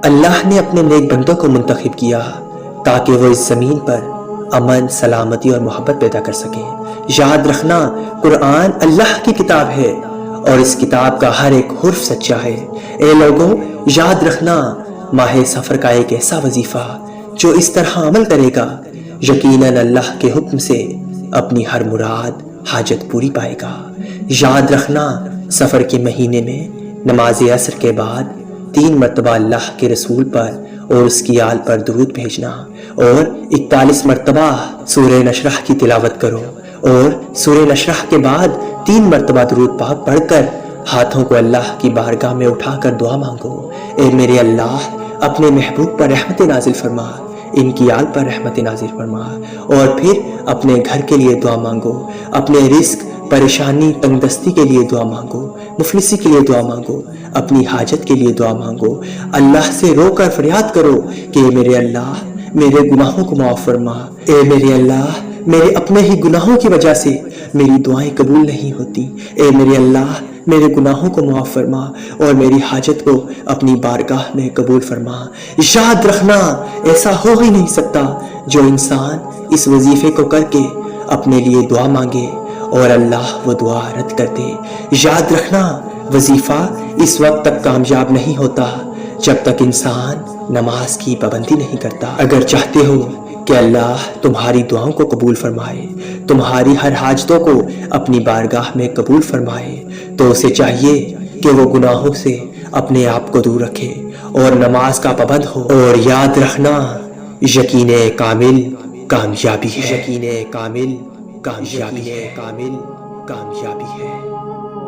اللہ نے اپنے نیک بندوں کو منتخب کیا تاکہ وہ اس زمین پر امن، سلامتی اور محبت پیدا کر سکیں۔ یاد رکھنا، قرآن اللہ کی کتاب ہے اور اس کتاب کا ہر ایک حرف سچا ہے۔ اے لوگوں، یاد رکھنا ماہ سفر کا ایک ایسا وظیفہ جو اس طرح عمل کرے گا، یقیناً اللہ کے حکم سے اپنی ہر مراد، حاجت پوری پائے گا۔ یاد رکھنا، سفر کے مہینے میں نماز عصر کے بعد 3 مرتبہ اللہ کے رسول پر اور اس کی آل پر درود بھیجنا، اور 41 مرتبہ سورہ نشرح کی تلاوت کرو، اور سورہ نشرح کے بعد 3 مرتبہ درود پاک پڑھ کر ہاتھوں کو اللہ کی بارگاہ میں اٹھا کر دعا مانگو۔ اے میرے اللہ، اپنے محبوب پر رحمت نازل فرما، ان کی آل پر رحمت نازل فرما، اور پھر اپنے گھر کے لیے دعا مانگو، اپنے رزق، پریشانی، تنگ دستی کے لیے دعا مانگو، مفلسی کے لیے دعا مانگو، اپنی حاجت کے لیے دعا مانگو۔ اللہ سے رو کر فریاد کرو کہ اے میرے اللہ، میرے گناہوں کو معاف فرما۔ اے میرے اللہ، میرے اپنے ہی گناہوں کی وجہ سے میری دعائیں قبول نہیں ہوتی۔ اے میرے اللہ، میرے گناہوں کو معاف فرما اور میری حاجت کو اپنی بارگاہ میں قبول فرما۔ یاد رکھنا، ایسا ہو ہی نہیں سکتا جو انسان اس وظیفے کو کر کے اپنے لیے دعا مانگے اور اللہ وہ دعا رد کر دے۔ یاد رکھنا، وظیفہ اس وقت تک کامیاب نہیں ہوتا جب تک انسان نماز کی پابندی نہیں کرتا۔ اگر چاہتے ہو کہ اللہ تمہاری دعاؤں کو قبول فرمائے، تمہاری ہر حاجتوں کو اپنی بارگاہ میں قبول فرمائے، تو اسے چاہیے کہ وہ گناہوں سے اپنے آپ کو دور رکھے اور نماز کا پابند ہو۔ اور یاد رکھنا، یقین کامل کامیابی ہے۔ یقین کامل کامیابی ہے۔